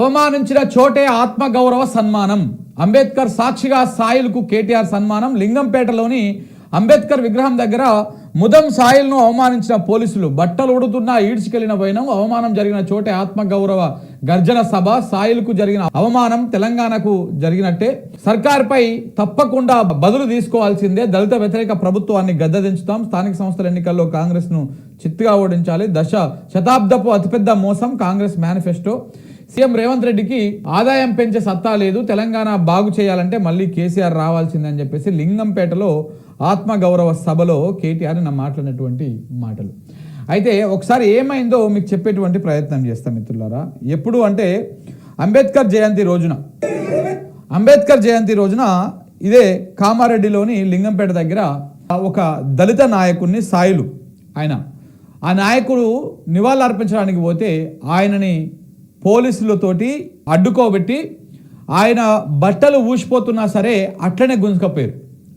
అవమానించిన చోటే ఆత్మగౌరవ సన్మానం. అంబేద్కర్ సాక్షిగా సాయిల్కు కేటీఆర్ సన్మానం. లింగంపేటలోని అంబేద్కర్ విగ్రహం దగ్గర ముదం సాయిల్ను అవమానించిన పోలీసులు. బట్టలు ఉడుతున్నా ఈడ్చుకెళ్లిన వైనం. అవమానం జరిగిన చోటే ఆత్మగౌరవ గర్జన సభ. సాయిల్కు జరిగిన అవమానం తెలంగాణకు జరిగినట్టే. సర్కార్పై తప్పకుండా బదులు తీసుకోవాల్సిందే. దళిత వ్యతిరేక ప్రభుత్వాన్ని గద్దెదించుతాం. స్థానిక సంస్థల ఎన్నికల్లో కాంగ్రెస్ ను చిత్తుగా ఓడించాలి. శతాబ్దపు అతిపెద్ద మోసం కాంగ్రెస్ మేనిఫెస్టో. సీఎం రేవంత్ రెడ్డికి ఆదాయం పెంచే సత్తా లేదు. తెలంగాణ బాగు చేయాలంటే మళ్ళీ కేసీఆర్ రావాల్సిందని చెప్పేసి లింగంపేటలో ఆత్మగౌరవ సభలో కేటీఆర్ మాట్లాడినటువంటి మాటలు. అయితే ఒకసారి ఏమైందో మీకు చెప్పేటువంటి ప్రయత్నం చేస్తాం మిత్రులారా. ఎప్పుడు అంటే అంబేద్కర్ జయంతి రోజున ఇదే కామారెడ్డిలోని లింగంపేట దగ్గర ఒక దళిత నాయకుడిని సాయిలు ఆ నాయకుడు నివాళులర్పించడానికి పోతే ఆయనని పోలీసులతోటి అడ్డుకోబెట్టి ఆయన బట్టలు ఊసిపోతున్నా సరే అట్లనే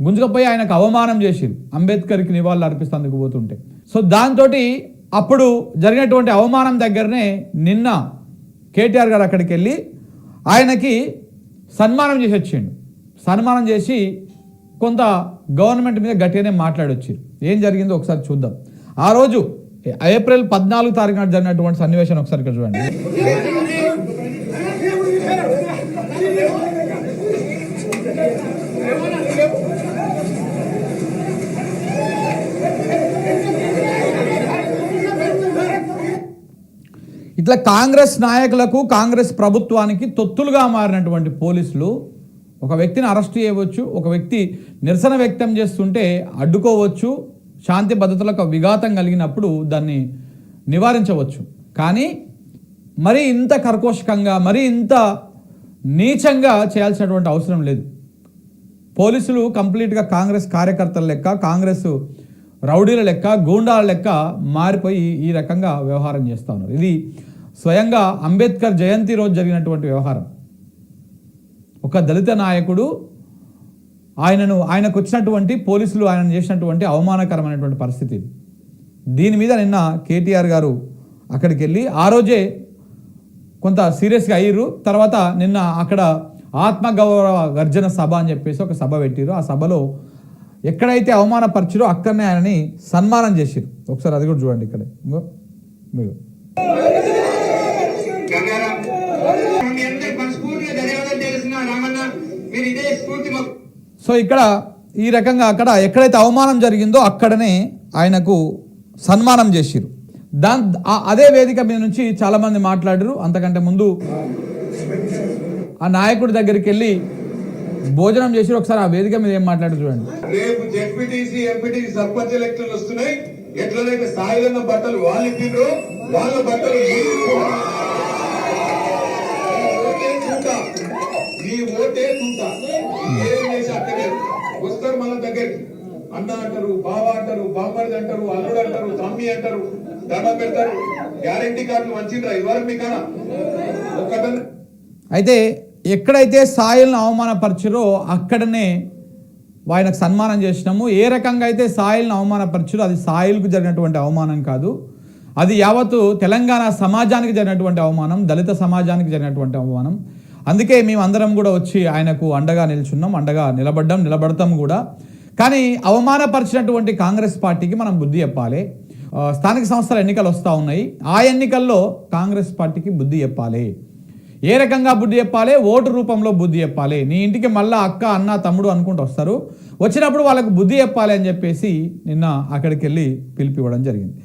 గుంజుకపోయి ఆయనకు అవమానం చేసిరు. అంబేద్కర్కి నివాళులు అర్పిస్తేందుకు పోతుంటే. సో దాంతో అప్పుడు జరిగినటువంటి అవమానం దగ్గరనే నిన్న కేటీఆర్ గారు అక్కడికి వెళ్ళి ఆయనకి సన్మానం చేసి వచ్చిండు. సన్మానం చేసి కొంత గవర్నమెంట్ మీద గట్టిగానే మాట్లాడొచ్చారు. ఏం జరిగిందో ఒకసారి చూద్దాం. ఆ రోజు ఏప్రిల్ 14 తారీఖున జరిగినటువంటి సన్నివేశం ఒకసారి ఇక్కడ చూడండి. ఇట్లా కాంగ్రెస్ నాయకులకు కాంగ్రెస్ ప్రభుత్వానికి తొత్తులుగా మారినటువంటి పోలీసులు ఒక వ్యక్తిని అరెస్ట్ చేయవచ్చు, ఒక వ్యక్తి నిరసన వ్యక్తం చేస్తుంటే అడ్డుకోవచ్చు, శాంతి భద్రతలకు విఘాతం కలిగినప్పుడు దాన్ని నివారించవచ్చు. కానీ మరీ ఇంత కర్కోశకంగా మరీ ఇంత నీచంగా చేయాల్సినటువంటి అవసరం లేదు. పోలీసులు కంప్లీట్గా కాంగ్రెస్ కార్యకర్తల లెక్క, కాంగ్రెస్ రౌడీల లెక్క, గూండాల లెక్క మారిపోయి ఈ రకంగా వ్యవహారం చేస్తూ ఉన్నారు. ఇది స్వయంగా అంబేద్కర్ జయంతి రోజు జరిగినటువంటి వ్యవహారం. ఒక దళిత నాయకుడు ఆయనకు వచ్చినటువంటి పోలీసులు ఆయనను చేసినటువంటి అవమానకరమైనటువంటి పరిస్థితి. దీని మీద నిన్న కేటీఆర్ గారు అక్కడికి వెళ్ళి ఆ రోజే కొంత సీరియస్గా అయ్యారు. తర్వాత నిన్న అక్కడ ఆత్మగౌరవ గర్జన సభ అని చెప్పేసి ఒక సభ పెట్టారు. ఆ సభలో ఎక్కడైతే అవమానపరిచారో అక్కడనే ఆయనని సన్మానం చేశారు. ఒకసారి అది కూడా చూడండి. ఇక్కడ మీరు సో ఇక్కడ ఈ రకంగా అక్కడ ఎక్కడైతే అవమానం జరిగిందో అక్కడనే ఆయనకు సన్మానం చేసిరు. అదే వేదిక మీద నుంచి చాలా మంది మాట్లాడారు. అంతకంటే ముందు ఆ నాయకుడి దగ్గరికి వెళ్ళి భోజనం చేసి ఒకసారి ఆ వేదిక మీద ఏం మాట్లాడారు చూడండి. రేపు జెడ్పీటీసీ ఎంపీటీసీ సర్పంచ్ ఎలక్షన్లు వస్తున్నాయి. ఎట్లనైతే సాయిలన్న బట్టలు వాళ్ళు ఇప్పిండ్రు, వాళ్ళ బట్టలు ఈ ఓటే చూంటా ఏం చేసి అక్కడే వస్తారు మన దగ్గరికి. అన్న అంటారు, బావ అంటారు, బామ్మర్ది అంటారు, అల్లుడు అంటారు, తమ్మి అంటారు, దండం పెడతారు. గ్యారంటీ కార్డులు మంచిగా ఇవ్వరు మీ కాడ. అయితే ఎక్కడైతే సాయిల్ను అవమానపరచురో అక్కడనే ఆయనకు సన్మానం చేసినాము. ఏ రకంగా అయితే సాయిల్ను అవమానపరచురో అది సాయిల్కు జరిగినటువంటి అవమానం కాదు, అది యావత్తు తెలంగాణ సమాజానికి జరిగినటువంటి అవమానం, దళిత సమాజానికి జరిగినటువంటి అవమానం. అందుకే మేము అందరం కూడా వచ్చి ఆయనకు అండగా నిల్చున్నాం, అండగా నిలబడతాం కూడా. కానీ అవమానపరిచినటువంటి కాంగ్రెస్ పార్టీకి మనం బుద్ధి చెప్పాలి. స్థానిక సంస్థల ఎన్నికలు వస్తూ ఉన్నాయి. ఆ ఎన్నికల్లో కాంగ్రెస్ పార్టీకి బుద్ధి చెప్పాలి. ఏ రకంగా బుద్ధి చెప్పాలి? ఓటు రూపంలో బుద్ధి చెప్పాలి. నీ ఇంటికి మళ్ళీ అక్క, అన్న, తమ్ముడు అనుకుంటూ వస్తారు. వచ్చినప్పుడు వాళ్ళకు బుద్ధి చెప్పాలి అని చెప్పేసి నిన్న అక్కడికి వెళ్ళి పిలిపివ్వడం జరిగింది.